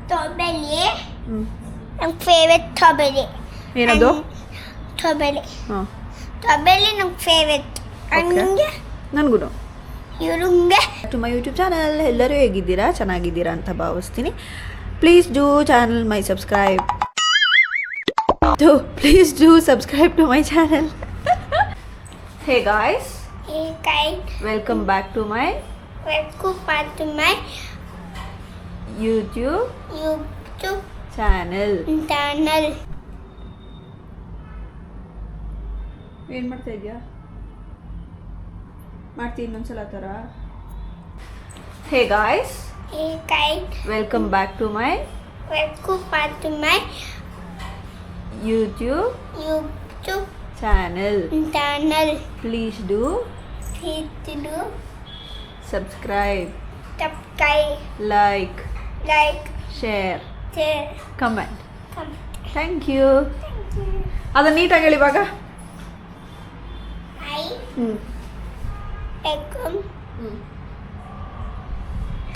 Strawberry ನನ್ನ favourite strawberry. ಏನದು? Strawberry. ಹಾಂ, ಸ್ಟ್ರಾಬೆರಿ ನನ್ನ ಫೇವ್ರೆಟ್. ಹಂಗೆ ನನಗೂ ಇವ್ರಂಗೆ ಟು ಮೈ ಯೂಟ್ಯೂಬ್ ಚಾನಲ್. ಎಲ್ಲರೂ ಹೇಗಿದ್ದೀರಾ? ಚೆನ್ನಾಗಿದ್ದೀರಾ ಅಂತ ಭಾವಿಸ್ತೀನಿ. Please do channel my subscribe. Please do subscribe to my channel. Hey guys, welcome back to my YouTube channel. ಏನು ಮಾಡ್ತಾ ಇದೆಯಾ? ಮಾಡ್ತೀನಿ ಇನ್ನೊಂದ್ಸಲ ಥರ. Hey guys, welcome back to my YouTube channel. Please do subscribe, like, share, comment. Thank you. ಅದನ್ನು ನೀಟಾಗಿ ಹೇಳಿ ಇವಾಗ.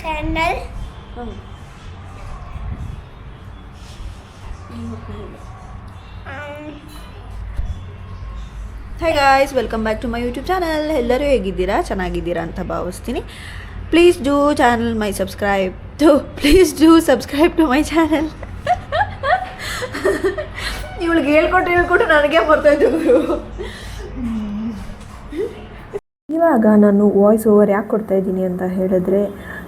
Channel hi guys, welcome back to my YouTube channel. ಎಲ್ಲರೂ ಹೇಗಿದ್ದೀರಾ? ಚೆನ್ನಾಗಿದ್ದೀರಾ ಅಂತ ಭಾವಿಸ್ತೀನಿ. Please do channel my subscribe. Please do subscribe to my channel. ಇವಳಿಗೆ ಹೇಳ್ಕೊಟ್ಟು ನನಗೆ ಬರ್ತಾಯಿದ್ದು. ಇವಾಗ ನಾನು ವಾಯ್ಸ್ ಓವರ್ ಯಾಕೆ ಕೊಡ್ತಾಯಿದ್ದೀನಿ ಅಂತ ಹೇಳಿದ್ರೆ,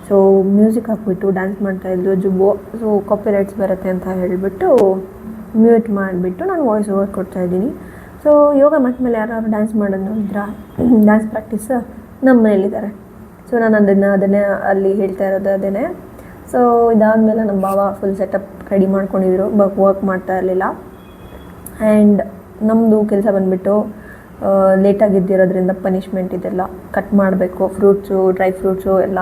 ಸೊ ಮ್ಯೂಸಿಕ್ ಹಾಕ್ಬಿಟ್ಟು ಡ್ಯಾನ್ಸ್ ಮಾಡ್ತಾಯಿದ್ದು ಜುಬ್ಬೋ, ಸೊ ಕಾಪಿರೈಟ್ಸ್ ಬರುತ್ತೆ ಅಂತ ಹೇಳಿಬಿಟ್ಟು ಮ್ಯೂಟ್ ಮಾಡಿಬಿಟ್ಟು ನಾನು ವಾಯ್ಸ್ ಓವರ್ ಕೊಡ್ತಾಯಿದ್ದೀನಿ. ಸೊ ಯೋಗ ಮ್ಯಾಟ್ ಮೇಲೆ ಯಾರು ಡ್ಯಾನ್ಸ್ ಮಾಡೋದು ನೋಡಿದ್ರಾ? ಡ್ಯಾನ್ಸ್ ಪ್ರಾಕ್ಟೀಸ್ ನಮ್ಮ ಮನೇಲಿದ್ದಾರೆ. ಸೊ ನಾನು ಅದನ್ನೇ ಅಲ್ಲಿ ಹೇಳ್ತಾ ಇರೋದು ಅದೇ. ಸೊ ಇದಾದಮೇಲೆ ನಮ್ಮ ಬಾವ ಫುಲ್ ಸೆಟಪ್ ರೆಡಿ ಮಾಡ್ಕೊಂಡಿದ್ರು, ವರ್ಕ್ ಮಾಡ್ತಾ ಇರಲಿಲ್ಲ. ಆ್ಯಂಡ್ ನಮ್ಮದು ಕೆಲಸ ಬಂದುಬಿಟ್ಟು ಲೇಟಾಗಿದ್ದಿರೋದ್ರಿಂದ ಪನಿಷ್ಮೆಂಟ್ ಇದೆಲ್ಲ ಕಟ್ ಮಾಡಬೇಕು. ಫ್ರೂಟ್ಸು, ಡ್ರೈ ಫ್ರೂಟ್ಸು ಎಲ್ಲ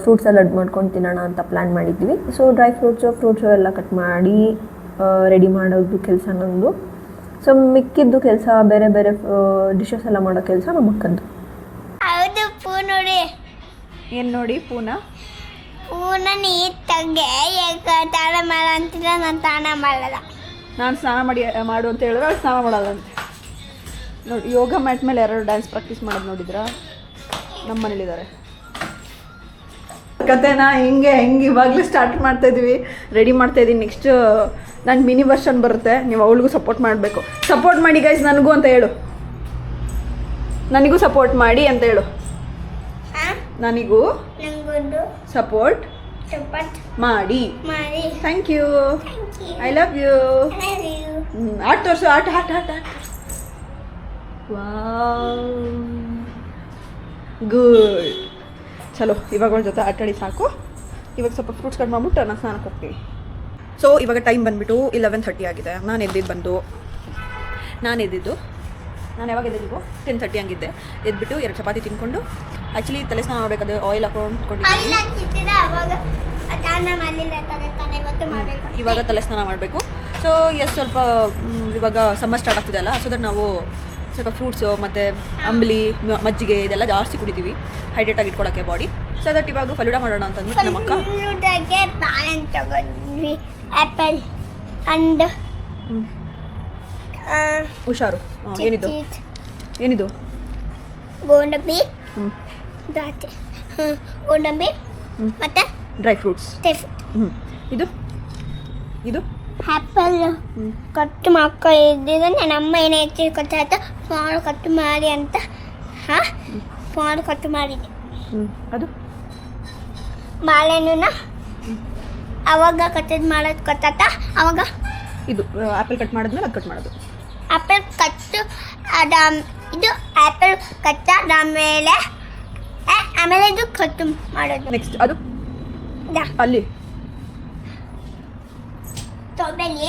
ಫ್ರೂಟ್ ಸಲಾಡ್ ಮಾಡ್ಕೊಂಡು ತಿನ್ನೋಣ ಅಂತ ಪ್ಲ್ಯಾನ್ ಮಾಡಿದ್ವಿ. ಸೊ ಡ್ರೈ ಫ್ರೂಟ್ಸು ಎಲ್ಲ ಕಟ್ ಮಾಡಿ ರೆಡಿ ಮಾಡೋದು ಕೆಲಸ ನಮ್ಮದು. ಸೊ ಮಿಕ್ಕಿದ್ದು ಕೆಲಸ ಬೇರೆ ಬೇರೆ ಡಿಶಸ್ ಎಲ್ಲ ಮಾಡೋ ಕೆಲಸ ನಮ್ಮ ಅಕ್ಕಂದು. ಹೌದು, ಪೂ ನೋಡಿ. ಏನು ನೋಡಿ? ಪೂನ ನೀಟಾಗೆ ತಾಣ ಮಾಡ ಅಂತಿಲ್ಲ. ನಾನು ತಾಣ ಮಾಡಲ್ಲ. ನಾನು ಸ್ನಾನ ಮಾಡು ಅಂತ ಹೇಳಿದ್ರೆ ಅವ್ರು ಸ್ನಾನ ಮಾಡೋಲ್ಲ ಅಂತ ನೋಡಿ. ಯೋಗ ಮ್ಯಾಟ್ ಮೇಲೆ ಯಾರು ಡ್ಯಾನ್ಸ್ ಪ್ರಾಕ್ಟೀಸ್ ಮಾಡೋದು ನೋಡಿದ್ರಾ? ನಮ್ಮ ಮನೇಲಿದ್ದಾರೆ. ಕತೆನ ಹೆಂಗೆ ಇವಾಗಲೇ ಸ್ಟಾರ್ಟ್ ಮಾಡ್ತಾಯಿದ್ವಿ, ರೆಡಿ ಮಾಡ್ತಾಯಿದ್ದೀನಿ. ನೆಕ್ಸ್ಟ್ ನನ್ನ ಮಿನಿ ವರ್ಷನ್ ಬರುತ್ತೆ, ನೀವು ಅವಳಿಗೂ ಸಪೋರ್ಟ್ ಮಾಡಬೇಕು. ಸಪೋರ್ಟ್ ಮಾಡಿ ಗೈಸ್, ನನಗೂ ಅಂತ ಹೇಳು. ನನಗೂ ಸಪೋರ್ಟ್ ಮಾಡಿ ಅಂತ ಹೇಳು. ನನಗೂ ಸಪೋರ್ಟ್ ಮಾಡಿ. Thank you. I love you. ಆಟ ತೋರಿಸು. ಆಟ. ಗುಡ್. ಚಲೋ, ಇವಾಗ ಅವಳ ಜೊತೆ ಆಟಾಡಿ ಸಾಕು. ಇವಾಗ ಸ್ವಲ್ಪ ಫ್ರೂಟ್ಸ್ ಕಟ್ ಮಾಡ್ಬಿಟ್ಟು ನಾನು ಸ್ನಾನಕ್ಕೆ ಹೋಗ್ತೀನಿ. ಸೊ ಇವಾಗ ಟೈಮ್ ಬಂದುಬಿಟ್ಟು 11:30 ಆಗಿದೆ. ನಾನು ಯಾವಾಗ ಎದ್ದಿದ್ದು 10:30 ಹಂಗಿದ್ದೆ. ಎದ್ಬಿಟ್ಟು 2 ಚಪಾತಿ ತಿನ್ಕೊಂಡು, ಆ್ಯಕ್ಚುಲಿ ತಲೆ ಸ್ನಾನ ಮಾಡಬೇಕಾದ್ರೆ ಆಯಿಲ್ ಹಾಕೊಂಡಿದ್ದೀನಿ. ಇವಾಗ ತಲೆ ಸ್ನಾನ ಮಾಡಬೇಕು. ಸೊ ಸ್ವಲ್ಪ ಇವಾಗ ಸಮ್ಮರ್ ಸ್ಟಾರ್ಟ್ ಆಗ್ತಿದೆ ಅಲ್ಲ, ಸೊ ದಟ್ ನಾವು ಸ್ವಲ್ಪ ಫ್ರೂಟ್ಸು ಮತ್ತು ಅಂಬಲಿ, ಮಜ್ಜಿಗೆ ಇದೆಲ್ಲ ಜಾಸ್ತಿ ಕುಡಿತೀವಿ ಹೈಡ್ರೇಟಾಗಿ ಇಟ್ಕೊಳ್ಳೋಕ್ಕೆ ಬಾಡಿ. ಸೊ ದಟ್ ಇವಾಗ ಫಲೂಡ ಮಾಡೋಣ ಅಂತ ಅಂದ್ಬಿಟ್ಟು ನಮ್ಮ ಅಕ್ಕ ಆ್ಯಪಲ್ ಅಂಡ್ ಹುಷಾರು. ಏನಿದು? ಗೋಡಂಬಿ, ಗೋಡಂಬಿ ಮತ್ತು ಡ್ರೈ ಫ್ರೂಟ್ಸ್. ಇದು ಆ್ಯಪಲ್ ಕಟ್ ಮಾಡ್ಕೊ ಇದ್ದಿದ್ದು ನನ್ನಮ್ಮ ಏನೇ ಕೊಟ್ಟಾಯ್ತು. ಫೋನ್ ಕಟ್ ಮಾಡಿ ಅಂತ ಫೋನ್ ಕಟ್ ಮಾಡಿದ್ದೆ. ಅದು ಬಾಳೆಹಣ್ಣು ಅವಾಗ ಮಾಡೋದು ಗೊತ್ತಾತ. ಅವಾಗ ಇದು ಆ್ಯಪಲ್ ಕಟ್ ಮಾಡಿದ್ಮೇಲೆ ಅದು ಕಟ್ ಮಾಡೋದು. ಆ್ಯಪಲ್ ಕಟ್ಟು ಇದು ಆ್ಯಪಲ್ ಕಟ್ಟ ಆಮೇಲೆ ಇದು ಕಟ್ಟು ಮಾಡೋದು. ನೆಕ್ಸ್ಟ್ ಅದು ಅಲ್ಲಿ ಸ್ಟ್ರಾಬೆರಿ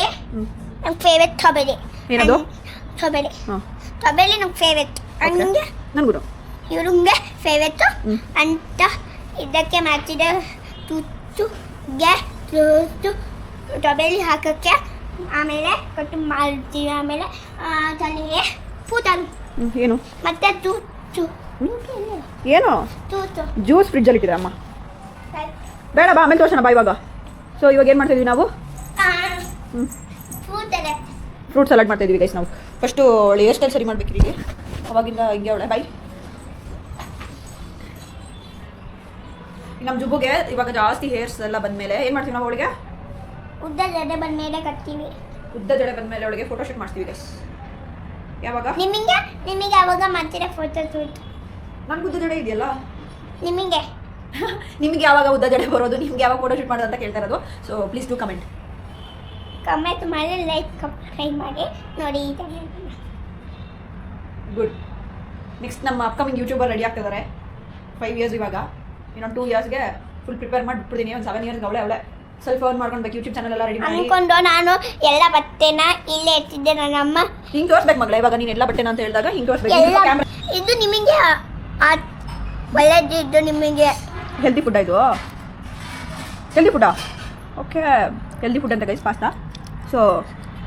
ನನ್ನ ಫೇವ್ರೆಟ್. ಸ್ಟ್ರಾಬೆರಿ. ಏನದು? ಸ್ಟ್ರಾಬೆರಿ. ಸ್ಟ್ರಾಬೆರಿ ನನ್ನ ಫೇವ್ರೆಟ್. ಹಂಗೆ ನನಗೂ ಇವ್ರಿಗೆ ಫೇವ್ರೆಟ್ ಅಂತ ಇದಕ್ಕೆ ಮಾಡ್ತಿದ್ದ ತುತ್ತುಗೆ ಸ್ಟ್ರಾಬೆರಿ ಹಾಕೋಕ್ಕೆ. ಆಮೇಲೆ ಕಟ್ಟು ಮಾಡ್ತೀವಿ. ಆಮೇಲೆ ತಲೆಗೆ ಪೂತಲು ಏನು ಮತ್ತೆ ತೂತು. ಏನು? ಜ್ಯೂಸ್ ಫ್ರಿಡ್ಜಲ್ಲಿ ಇಟ್ಟಿದೆ ಅಮ್ಮ. ಬೇಡ ಬಾ, ಆಮೇಲೆ ತೋರ್ಸೋಣ ಬಾ. ಇವಾಗ ಸೊ ಇವಾಗ ಏನು ಮಾಡ್ತಾಯಿದ್ವಿ ನಾವು ಫ್ರೂಟ್ ಸಲಾಡ್ ಮಾಡ್ತಾಯಿದ್ವಿ ಗೈಸ್ ನಾವು. ಫಸ್ಟು ಹೇರ್ ಸ್ಟೈಲ್ ಸರಿ ಮಾಡಬೇಕ್ರಿ ಇಲ್ಲಿ, ಅವಾಗಿಂದ ಹಿಂಗೆ ಅವಳೆ ಬೈ. ನಮ್ಮ ಜುಬ್ಬುಗೆ ಇವಾಗ ಜಾಸ್ತಿ ಹೇರ್ಸ್ ಎಲ್ಲ ಬಂದಮೇಲೆ ಏನು ಮಾಡ್ತೀವಿ ನಾವು ಅವಳಿಗೆ? ಉದ್ದ ಜಡೆ ಬಂದಮೇಲೆ ಕಟ್ತೀವಿ. ಉದ್ದ ಜಡೆ ಬಂದಮೇಲೆ ಅವಳಿಗೆ ಫೋಟೋಶೂಟ್ ಮಾಡ್ತೀವಿ ಗೈಸ್. ಯಾವಾಗ ನಿಮಗೆ ಯಾವಾಗ ಮಾಡ್ತೀರಾ ಫೋಟೋ ಶೂಟ್? ನನಗೆ ಉದ್ದ ಜಡೆ ಇದೆಯಲ್ಲ. ನಿಮಗೆ ನಿಮಗೆ ಯಾವಾಗ ಉದ್ದ ಜಡೆ ಬರೋದು, ನಿಮ್ಗೆ ಯಾವಾಗ ಫೋಟೋಶೂಟ್ ಮಾಡೋದು ಅಂತ ಕೇಳ್ತಾ ಇರೋದು. ಸೊ ಪ್ಲೀಸ್ ಡೂ ಕಮೆಂಟ್ ಮಾಡಿ, ಲೈಕ್ ಸಬ್ಸ್ಕ್ರೈಬ್ ಮಾಡಿ ನೋಡಿ. ಈ ಥರ ಗುಡ್. ನೆಕ್ಸ್ಟ್ ನಮ್ಮ ಅಪ್ಕಮಿಂಗ್ ಯೂಟ್ಯೂಬರ್ ರೆಡಿ ಆಗ್ತಿದ್ದಾರೆ. 5 years ಇವಾಗ, ಇನ್ನೊಂದು 2 yearsಗೆ ಫುಲ್ ಪ್ರಿಪೇರ್ ಮಾಡಿ ಬಿಟ್ಬಿಡ್ತೀನಿ. ಒಂದು 7 years ಅವಳೆ ಸ್ವಲ್ಪ ಫೋನ್ ಮಾಡ್ಕೊಳ್ಬೇಕು, ಯೂಟ್ಯೂಬ್ ಚಾನಲ್ ಎಲ್ಲ ರೆಡಿ ಮಾಡಿ ಅನ್ಕೊಂಡು ನಾನು ಎಲ್ಲ ಬಟ್ಟೆನ ಇಲ್ಲೇ ಇಟ್ಟಿದ್ದೆ. ನನ್ನಮ್ಮ ಹಿಂಗೆ ತೋರಿಸ್ಬೇಕು ಮಗಳ, ಇವಾಗ ನೀನು ಎಲ್ಲ ಬಟ್ಟೆನ ಅಂತ ಹೇಳಿದಾಗ ಹಿಂಗೆ ತೋರಿಸ್ಬೇಕು. ಇದು ನಿಮಗೆ ಒಳ್ಳೆದಿದ್ದು, ನಿಮಗೆ ಹೆಲ್ದಿ ಫುಡ್ ಇದು. ಹೆಲ್ದಿ ಫುಡ್ಡಾ? ಓಕೆ, ಹೆಲ್ದಿ ಫುಡ್ ಅಂತ ಗೈಸ್ ಪಾಸ್ತಾ. ಸೊ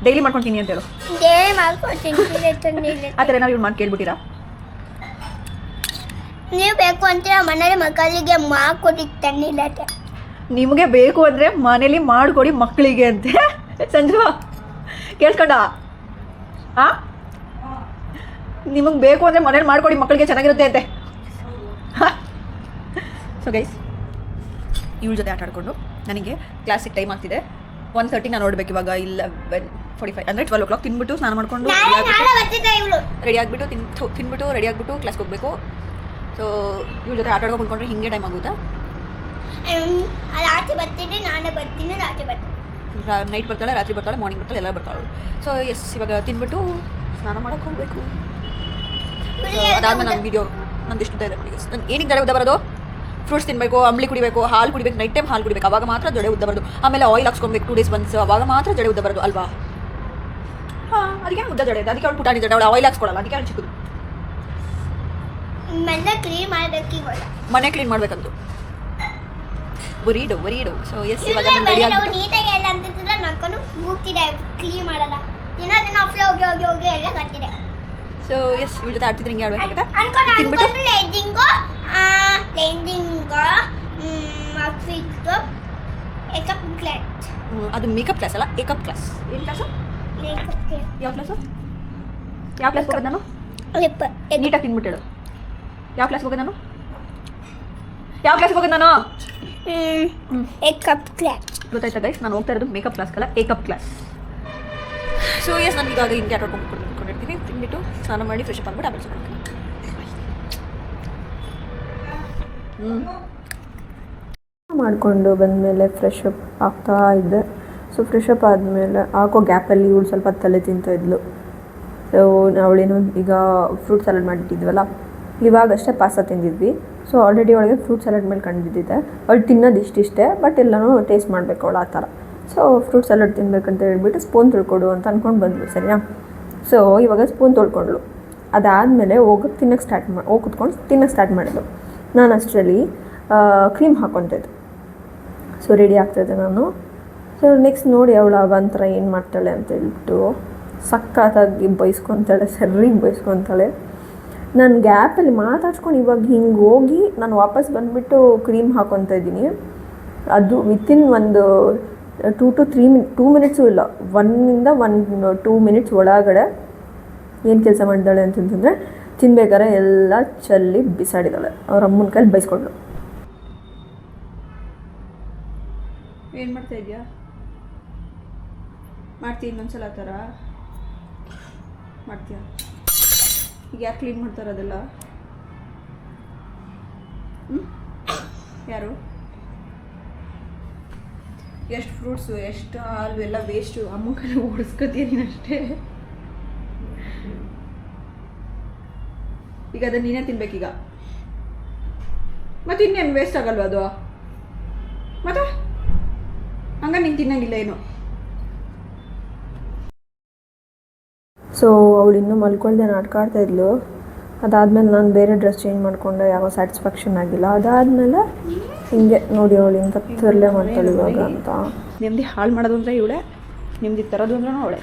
ಡೈಲಿ ಮಾಡ್ಕೊತೀನಿ ಅಂತ ಹೇಳು. ಮಾಡ್ಕೊಡ್ತೀನಿ. ಆ ಥರ ನಾವು ಇವ್ರು ಮಾಡಿ ಕೇಳ್ಬಿಟ್ಟಿರಾ? ನೀವು ಬೇಕು ಅಂತ ಮನೇಲಿ ಮಕ್ಕಳಿಗೆ ಮಾಡ್ಕೊಡಿ ತನ್ನಿಲ್ಲ. ನಿಮಗೆ ಬೇಕು ಅಂದರೆ ಮನೇಲಿ ಮಾಡಿಕೊಡಿ ಮಕ್ಕಳಿಗೆ ಅಂತೆ. ಸಂಜು ಕೇಳ್ಕೊಂಡ? ಹಾಂ, ನಿಮಗೆ ಬೇಕು ಅಂದರೆ ಮನೇಲಿ ಮಾಡಿಕೊಡಿ ಮಕ್ಕಳಿಗೆ, ಚೆನ್ನಾಗಿರುತ್ತೆ ಅಂತೆ. ಸೊ ಗೈಸ್, ಇವಳ ಜೊತೆ ಆಟ ಆಡಿಕೊಂಡು ನನಗೆ ಕ್ಲಾಸಿಗೆ ಟೈಮ್ ಆಗ್ತಿದೆ. 1:30 ನಾನು ನೋಡ್ಬೇಕು ಇವಾಗ. 11:45 ಅಂದರೆ 12 o'clock ತಿನ್ಬಿಟ್ಟು ಸ್ನಾನ ಮಾಡಿಕೊಂಡು ರೆಡಿ ಆಗಿಬಿಟ್ಟು ತಿನ್ಬಿಟ್ಟು ರೆಡಿ ಆಗಿಬಿಟ್ಟು ಕ್ಲಾಸ್ಗೆ ಹೋಗಬೇಕು. ಸೊ ಇವ್ರ ಜೊತೆ ಆಟ ಆಡ್ಕೊಂಡು ಕುತ್ಕೊಂಡ್ರೆ ಹಿಂಗೆ ಟೈಮ್ ಆಗುತ್ತಾ? ರಾತ್ರಿ ಬರ್ತೀನಿ, ನಾನೇ ಬರ್ತೀನಿ, ರಾತ್ರಿ ಬರ್ತೀನಿ. ನೈಟ್ ಬರ್ತಾಳೆ, ರಾತ್ರಿ ಬರ್ತಾಳೆ, ಮಾರ್ನಿಂಗ್ ಬರ್ತಾಳೆ, ಎಲ್ಲ ಬರ್ತಾಳೆ. ಸೊ ಎಸ್, ಇವಾಗ ತಿನ್ಬಿಟ್ಟು ಸ್ನಾನ ಮಾಡೋಕ್ಕೆ ಹೋಗಬೇಕು. ಅದಾದ್ಮೇಲೆ ನನ್ನ ವೀಡಿಯೋ ನಂದು ಇಷ್ಟ ಇದೆ. ನಾನು ಏನಕ್ಕೆ ಜಡೆ ಉದ್ದ ಬರೋದು? ಫ್ರೂಟ್ಸ್ ತಿನ್ನಬೇಕು, ಅಂಬ್ಲಿ ಕುಡಿಬೇಕು, ಹಾಲು ಕುಡಿಬೇಕು, ನೈಟ್ ಟೈಮ್ ಹಾಲು ಕುಡಿಬೇಕು, ಅವಾಗ ಮಾತ್ರ ಜಡೆ ಉದ್ದ ಬರೋದು. ಆಮೇಲೆ ಆಯಿಲ್ ಹಾಕ್ಸ್ಕೊಬೇಕು 2 days once, ಅವಾಗ ಮಾತ್ರ ಜಡೆ ಉದ್ದ ಬರೋದು ಅಲ್ವಾ? ಹಾಂ, ಅದಕ್ಕೆ ಉದ್ದ ಜಡೆ ಇದೆ. ಅದಕ್ಕೆ ಅವ್ಳು ಪುಟಾಣಿ ಜಡೆ, ಅವಳು ಆಯಿಲ್ ಹಾಕ್ಸ್ಕೊಳಲ್ಲ, ಅದಕ್ಕೆ ಅವ್ಳು ಚಿಕ್ಕದು. ಮನೆ ಕ್ಲೀನ್ ಮಾಡ್ಬೇಕಂತ ಬರೀಡು. ಸೊ ಎಸ್, ಇವಾಗ ನಾನು ರೆಡಿ ಆಗ್ಬಿಟ್ಟು ನೀಟಾಗಿ ಎಲ್ಲ ಅಂತಿದ್ರೆ ನನ್ಕೊಂಡು ಹೋಗ್ತಿದೆ, ಕ್ಲೀನ್ ಮಾಡಲ್ಲ. ದಿನ ಹೋಗಿ ಹೋಗಿ ಹೋಗಿ ಎಲ್ಲ ಕಟ್ಟಿದೆ. ಸೊ ಎಸ್, ಇವ್ರ ಜೊತೆ ಆಡ್ತಿದ್ರೆ ಹಿಂಗೆ ಆಡ್ಬೇಕಾಗುತ್ತೆ. ತಿನ್ಬಿಟ್ಟು ಅದು ಮೇಕಪ್ ಕ್ಲಾಸ್ ಅಲ್ಲ, ಏಕಪ್ ಕ್ಲಾಸ್. ಏನು ಕ್ಲಾಸು? ಯಾವ ಕ್ಲಾಸು? ಯಾವ ಕ್ಲಾಸ್ ಹೋಗೋದು ನಾನು? ನೀಟಾಗಿ ತಿನ್ಬಿಟ್ಟು ಹೇಳು. ಯಾವ ಕ್ಲಾಸ್ಗೆ ಹೋಗೋದು ನಾನು? ಯಾವ ಕ್ಲಾಸ್ಗೆ ಹೋಗೋದು ನಾನು? ಏಕಪ್ ಕ್ಲಾಸ್. ಗೊತ್ತಾಯ್ತಾ ಗೈಸ್, ನಾನು ಹೋಗ್ತಾ ಇರೋದು ಮೇಕಪ್ ಕ್ಲಾಸ್ಗಲ್ಲ, ಏಕಪ್ ಕ್ಲಾಸ್. ಸೊ ಎಸ್, ನಾನು ಇವಾಗ ಹಿಂಗೆ ಆಟ ಆಡ್ಕೊಂಡಿರ್ತೀನಿ. ತಿನ್ಬಿಟ್ಟು ಸ್ನಾನ ಮಾಡಿ ಫ್ರೆಶ್ ಅಪ್ ಆಗ್ಬಿಟ್ಟು ಆಮೇಲೆ ಮಾಡಿಕೊಂಡು ಬಂದಮೇಲೆ ಫ್ರೆಶ್ ಅಪ್ ಆಗ್ತಾ ಇದ್ದೆ. ಸೊ ಫ್ರೆಶ್ ಅಪ್ ಆದಮೇಲೆ ಹಾಕೋ ಗ್ಯಾಪಲ್ಲಿ ಇವಳು ಸ್ವಲ್ಪ ತಲೆ ತಿಂತಾಯಿದ್ಲು. ಸೊ ಅವಳೇನು ಈಗ ಫ್ರೂಟ್ ಸಲಾಡ್ ಮಾಡಿಟ್ಟಿದ್ವಲ್ಲ, ಇವಾಗಷ್ಟೇ ಪಾಸ್ತಾ ತಿಂದಿದ್ವಿ. ಸೊ ಆಲ್ರೆಡಿ ಅವಳಿಗೆ ಫ್ರೂಟ್ ಸಲಾಡ್ ಮೇಲೆ ಕಂಡಿದ್ದಿದೆ. ಅವಳು ತಿನ್ನೋದು ಇಷ್ಟಿಷ್ಟೇ, ಬಟ್ ಎಲ್ಲನೂ ಟೇಸ್ಟ್ ಮಾಡಬೇಕು ಅವಳು ಆ ಥರ. ಸೊ ಫ್ರೂಟ್ ಸಲಾಡ್ ತಿನ್ಬೇಕಂತ ಹೇಳ್ಬಿಟ್ಟು ಸ್ಪೂನ್ ತೊಳ್ಕೊಡು ಅಂತ ಅಂದ್ಕೊಂಡು ಬಂದ್ಲು, ಸರಿಯಾ? ಸೊ ಇವಾಗ ಸ್ಪೂನ್ ತೊಳ್ಕೊಂಡ್ಳು. ಅದಾದಮೇಲೆ ಹೋಗಿ ಕುತ್ಕೊಂಡು ತಿನ್ನೋಕ್ಕೆ ಸ್ಟಾರ್ಟ್ ಮಾಡಿದ್ಲು. ನಾನು ಅಷ್ಟರಲ್ಲಿ ಕ್ರೀಮ್ ಹಾಕ್ಕೊತಿದ್ದೆ. ಸೊ ರೆಡಿ ಆಗ್ತಾಯಿದ್ದೆ ನಾನು. ಸೊ ನೆಕ್ಸ್ಟ್ ನೋಡಿ ಅವಳು ಒಂಥರ ಏನು ಮಾಡ್ತಾಳೆ ಅಂತ ಹೇಳ್ಬಿಟ್ಟು ಸಖತ್ತಾಗಿ ಬೈಸ್ಕೊತಾಳೆ, ಸರಿಗೆ ಬೈಸ್ಕೊತಾಳೆ. ನಾನು ಗ್ಯಾಪಲ್ಲಿ ಮಾತಾಡ್ಸ್ಕೊಂಡು ಇವಾಗ ಹಿಂಗೆ ಹೋಗಿ ನಾನು ವಾಪಸ್ ಬಂದುಬಿಟ್ಟು ಕ್ರೀಮ್ ಹಾಕ್ಕೊತಾ ಇದ್ದೀನಿ. ಅದು ವಿತಿನ್ ಒಂದು 2 ಮಿನಿಟ್ಸು ಇಲ್ಲ, 1-2 ಮಿನಿಟ್ಸ್ ಒಳಗಡೆ ಏನು ಕೆಲಸ ಮಾಡಿದ್ದಾಳೆ ಅಂತಂತಂದರೆ ತಿನ್ಬೇಕಾದ್ರೆ ಎಲ್ಲ ಚೆಲ್ಲಿ ಬಿಸಾಡಿದ್ದಾಳೆ. ಅವ್ರ ಅಮ್ಮನ ಕೈಲಿ ಬೈಸ್ಕೊಂಡ್ಳು. ಏನು ಮಾಡ್ತಾ ಇದೆಯಾ? ಮಾಡ್ತೀಯ ಇನ್ನೊಂದ್ಸಲ ಆ ಥರ ಮಾಡ್ತೀಯ? ಈಗ ಯಾರು ಕ್ಲೀನ್ ಮಾಡ್ತಾರೆ ಅದೆಲ್ಲ? ಯಾರು? ಎಷ್ಟು ಫ್ರೂಟ್ಸು, ಎಷ್ಟು ಹಾಲು ಎಲ್ಲ ವೇಸ್ಟು, ಅಮ್ಮ ಕಡೆ ಓಡಿಸ್ಕೊತೀಯ ನೀನು ಅಷ್ಟೇ. ಈಗ ಅದನ್ನು ನೀನೇ ತಿನ್ಬೇಕೀಗ. ಮತ್ತೆ ಇನ್ನೇನು ವೇಸ್ಟ್ ಆಗಲ್ವ ಅದು? ಮತ್ತೆ ಹಂಗ ನೀನು ತಿನ್ನಂಗಿಲ್ಲ ಏನು? ಸೊ ಅವಳು ಇನ್ನೂ ಮಲ್ಕೊಳ್ದೆ ನಾಟಕ ಆಡ್ತಾಯಿದ್ಲು. ಅದಾದಮೇಲೆ ನಾನು ಬೇರೆ ಡ್ರೆಸ್ ಚೇಂಜ್ ಮಾಡಿಕೊಂಡೆ, ಯಾವ ಸ್ಯಾಟಿಸ್ಫ್ಯಾಕ್ಷನ್ ಆಗಿಲ್ಲ. ಅದಾದಮೇಲೆ ಹಿಂಗೆ ನೋಡಿ ಅವಳು ಇಂಥ ತರಲೆ ಮಾಡ್ತಾಳೆ ಇವಾಗ ಅಂತ. ನೆಮ್ಮದಿ ಹಾಳು ಮಾಡೋದು ಅಂದರೆ ಇವಳೆ, ನೆಮ್ಮದಿ ತರೋದು ಅಂದ್ರೆ ಅವಳೆ.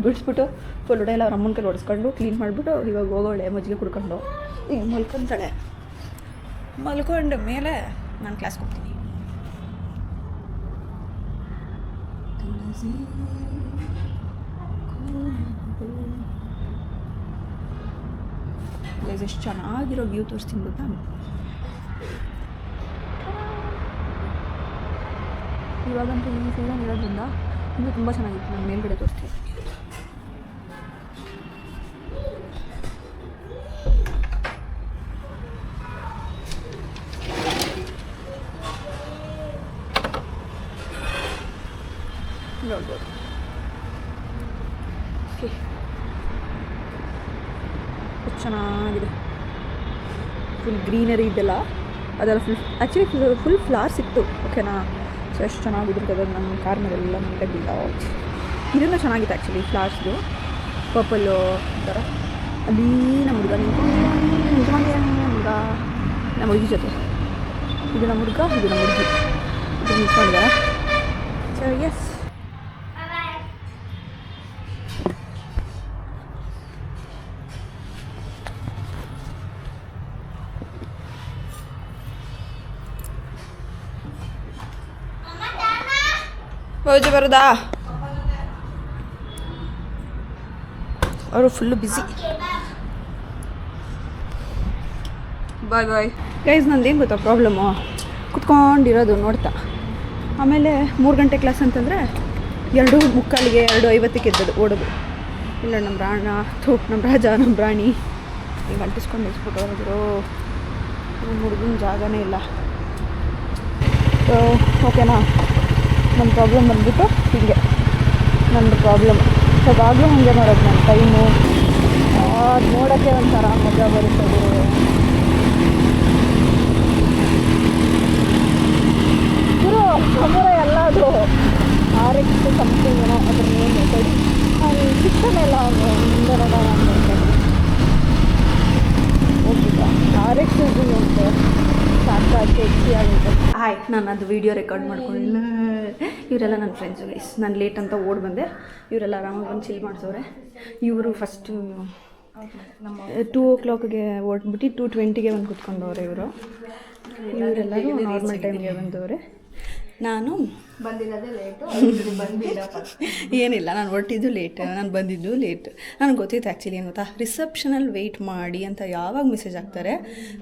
ಬಿಡಿಸ್ಬಿಟ್ಟು ಫುಲ್ ಎಲ್ಲ ಅವ್ರ ಅಮ್ಮನ ಕೈ ಹೊಡೆಸ್ಕೊಂಡು ಕ್ಲೀನ್ ಮಾಡಿಬಿಟ್ಟು ಇವಾಗ ಹೋಗೋಳೆ ಮಜ್ಜಿಗೆ ಕುಡ್ಕೊಂಡು ಈಗ ಮಲ್ಕೊತಾಳೆ. ಮಲ್ಕೊಂಡ ಮೇಲೆ ನಾನು ಕ್ಲಾಸ್ಗೆ ಹೋಗ್ತೀನಿ. ಎಷ್ಟು ಚೆನ್ನಾಗಿರೋ ವ್ಯೂ ತೋರಿಸ್ತೀನಿ ಗೊತ್ತಾ. ಇವಾಗಂತೂ ಈ ಸೀಸನ್ ಇರೋದ್ರಿಂದ ಇನ್ನೂ ತುಂಬ ಚೆನ್ನಾಗಿತ್ತು. ನಾನು ಮೇಲ್ಗಡೆ ತೋರಿಸ್ತೀನಿ. ನೋಡ್ಬೋದು. ಓಕೆ, ಎಷ್ಟು ಚೆನ್ನಾಗಿದೆ. ಫುಲ್ ಗ್ರೀನರಿ ಇದೆಲ್ಲ, ಅದೆಲ್ಲ ಫುಲ್ ಫ್ಲವರ್ಸ್ ಇತ್ತು. ಓಕೆನಾ. ಸೊ ಎಷ್ಟು ಚೆನ್ನಾಗಿದ್ರು ನಮ್ಮ ಕಾರ್ ಮೇಲೆಲ್ಲ ನೀಟಾಗಿಲ್ಲ. ಇದನ್ನು ಚೆನ್ನಾಗಿತ್ತು ಆ್ಯಕ್ಚುಲಿ, ಫ್ಲವರ್ಸ್ದು ಪರ್ಪಲ್ಲು ಥರ. ಅಲ್ಲಿ ನಮ್ಮ ಹುಡುಗ ನಿಜವಾಗಿ ನಮ್ಮ ಹುಡುಗಿ ಜೊತೆ, ಇದು ನಮ್ಮ ಹುಡುಗ, ಇದು ನಮ್ಮ ಹುಡುಗಿ, ಇದು ನಿಂತ್ಕೊಂಡಿದ್ದಾರೆ. ಸೊ ಎಸ್, ಪೂಜೆ ಬರೋದಾ? ಅವರು ಫುಲ್ಲು ಬ್ಯುಸಿ. ಬಾಯ್ ಬಾಯ್ ಗೈಸ್. ನಂದೇನು ಗೊತ್ತಾ ಪ್ರಾಬ್ಲಮ್ಮು, ಕುತ್ಕೊಂಡಿರೋದು ನೋಡ್ತಾ. ಆಮೇಲೆ 3 ಗಂಟೆ ಕ್ಲಾಸ್ ಅಂತಂದರೆ 2:45ಗೆ 2:50ಕ್ಕೆ ಎದ್ದದು ಓಡೋದು. ಇಲ್ಲ ನಮ್ಮ ನಮ್ಮ ರಾಜ, ನಮ್ಮ ರಾಣಿ ಹಿಂಗೆ ಅಂಟಿಸ್ಕೊಂಡು ನಿಲ್ಸ್ಬಿಟ್ಟು ಹೋದ್ರು. ನಮ್ಮ ಹುಡುಗನ ಜಾಗನೇ ಇಲ್ಲ. ಸೊ ಓಕೆನಾ. ನಮ್ಮ ಪ್ರಾಬ್ಲಮ್ ಬಂದುಬಿಟ್ಟು ಹೀಗೆ, ನಮ್ಮದು ಪ್ರಾಬ್ಲಮ್. ಯಾವಾಗಲೂ ಹಾಗೆ ಮಾಡೋದು ನನ್ನ ಟೈಮು. ಅದು ನೋಡೋಕ್ಕೆ ಒಂಥರ ಮಜಾ ಬರುತ್ತದೆ. ಗುರು ಸಮರ ಎಲ್ಲದು RX ಸಮಥಿಂಗ್ ಏನೋ ಅದ್ರ ಮೇಲೆ ಸರಿ ನಾನು ಸಿಕ್ತಾನೆಲ್ಲ ಮುಂದೆ ನೋಡೋಣ ಅಂತ ಹೋಗಿದ್ದ. RX ಅಂತ ಸಾಕಾಗಿ ಆಗುತ್ತೆ. ಹಾಯ್, ನಾನು ಅದು ವೀಡಿಯೋ ರೆಕಾರ್ಡ್ ಮಾಡ್ಕೊಂಡಿಲ್ಲ. ಇವರೆಲ್ಲ ನನ್ನ ಫ್ರೆಂಡ್ಸು ಗೈಸ್. ನಾನು ಲೇಟ್ ಅಂತ ಓಡಿ ಬಂದೆ. ಇವರೆಲ್ಲ ಆರಾಮಾಗಿ ಬಂದು ಚಿಲ್ ಮಾಡಿಸೋರೆ. ಇವರು ಫಸ್ಟು 2 o'clockಗೆ ಓಡ್ಬಿಟ್ಟು 2:20ಗೆ ಬಂದು ಕುತ್ಕೊಂಡವ್ರೆ ಇವರು. ಇವರೆಲ್ಲರೂ ನಾರ್ಮಲ್ ಟೈಮ್ಗೆ ಬಂದವ್ರೆ. ನಾನು ಬಂದಿರೋದೇ ಲೇಟು, ಬಂದಿಲ್ಲ. ಏನಿಲ್ಲ, ನಾನು ಹೊರಟಿದ್ದು ಲೇಟ್, ನಾನು ಬಂದಿದ್ದು ಲೇಟ್. ನನಗೆ ಗೊತ್ತಿತ್ತು ಆ್ಯಕ್ಚುಲಿ. ಏನು ಗೊತ್ತಾ, ರಿಸೆಪ್ಷನಲ್ಲಿ ವೆಯ್ಟ್ ಮಾಡಿ ಅಂತ ಯಾವಾಗ ಮೆಸೇಜ್ ಹಾಕ್ತಾರೆ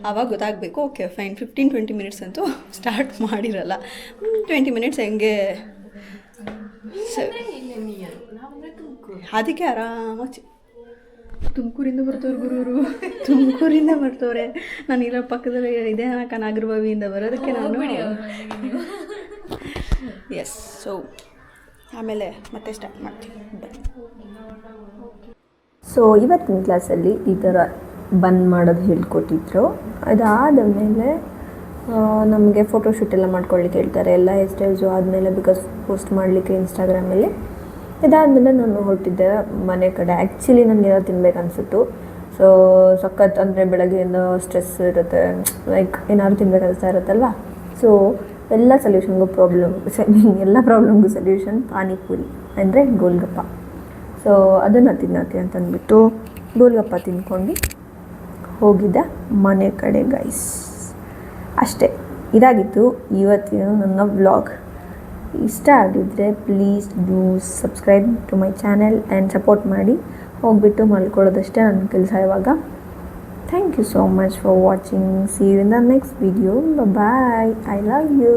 ಆವಾಗ ಗೊತ್ತಾಗಬೇಕು. ಓಕೆ ಫೈನ್, 15-20 ಮಿನಿಟ್ಸ್ ಅಂತೂ ಸ್ಟಾರ್ಟ್ ಮಾಡಿರಲ್ಲ. 20 ಮಿನಿಟ್ಸ್ ಹೆಂಗೆ ಅದಕ್ಕೆ ಆರಾಮಾಗಿ ತುಮಕೂರಿಂದ ಬರ್ತವ್ರು ಗುರುವರು. ತುಮಕೂರಿಂದ ಬರ್ತವ್ರೆ. ನಾನು ಇರೋ ಪಕ್ಕದಲ್ಲಿ ಇದೇ ನಾಗರಬಾವಿಯಿಂದ ಬರೋದಕ್ಕೆ ನಾನು ಎಸ್. ಸೊ ಆಮೇಲೆ ಮತ್ತೆ ಸ್ಟಾರ್ಟ್ ಮಾಡ್ತೀನಿ. ಸೊ ಇವತ್ತಿನ ಕ್ಲಾಸಲ್ಲಿ ಈ ಥರ ಬಂದ್ ಮಾಡೋದು ಹೇಳ್ಕೊಟ್ಟಿದ್ರು. ಅದಾದ ಮೇಲೆ ನಮಗೆ ಫೋಟೋಶೂಟ್ ಎಲ್ಲ ಮಾಡ್ಕೊಳ್ಳಿಕ್ಕೆ ಹೇಳ್ತಾರೆ. ಎಲ್ಲ ಹೇರ್ ಸ್ಟೈಲ್ಸು ಆದಮೇಲೆ ಬಿಕಾಸ್ ಪೋಸ್ಟ್ ಮಾಡಲಿಕ್ಕೆ ಇನ್ಸ್ಟಾಗ್ರಾಮಲ್ಲಿ. ಇದಾದಮೇಲೆ ನಾನು ಹೊರಟಿದ್ದೆ ಮನೆ ಕಡೆ. ಆ್ಯಕ್ಚುಲಿ ನನಗೆ ಏನೋ ತಿನ್ಬೇಕು ಅನಿಸಿತ್ತು. ಸೊ ಸಖತ್ ಅಂದರೆ ಬೆಳಗ್ಗೆಯಿಂದ ಸ್ಟ್ರೆಸ್ ಇರುತ್ತೆ, ಲೈಕ್ ಏನಾದ್ರು ತಿನ್ಬೇಕು ಅನಿಸ್ತಾ ಇರುತ್ತಲ್ವ. ಸೊ ಎಲ್ಲ ಪ್ರಾಬ್ಲಮ್ಗೂ ಸೊಲ್ಯೂಷನ್ ಪಾನಿಪುರಿ ಅಂದರೆ ಗೋಲ್ಗಪ್ಪ. ಸೊ ಅದನ್ನು ತಿನ್ನೋಕ್ಕೆ ಅಂತಂದ್ಬಿಟ್ಟು ಗೋಲ್ಗಪ್ಪ ತಿನ್ಕೊಂಡು ಹೋಗಿದ್ದೆ ಮನೆ ಕಡೆ ಗೈಸ್. ಅಷ್ಟೇ, ಇದಾಗಿತ್ತು ಇವತ್ತಿನ ನನ್ನ ವ್ಲಾಗ್. ಇಷ್ಟ ಆಗಿದ್ದರೆ please do subscribe to my channel and support ಮಾಡಿ. ಹೋಗಿಬಿಟ್ಟು ಮಲ್ಕೊಳ್ಳೋದಷ್ಟೇ ನನ್ನ ಕೆಲಸ ಇವಾಗ. Thank you so much for watching. See you in the next video. Bye bye. I love you.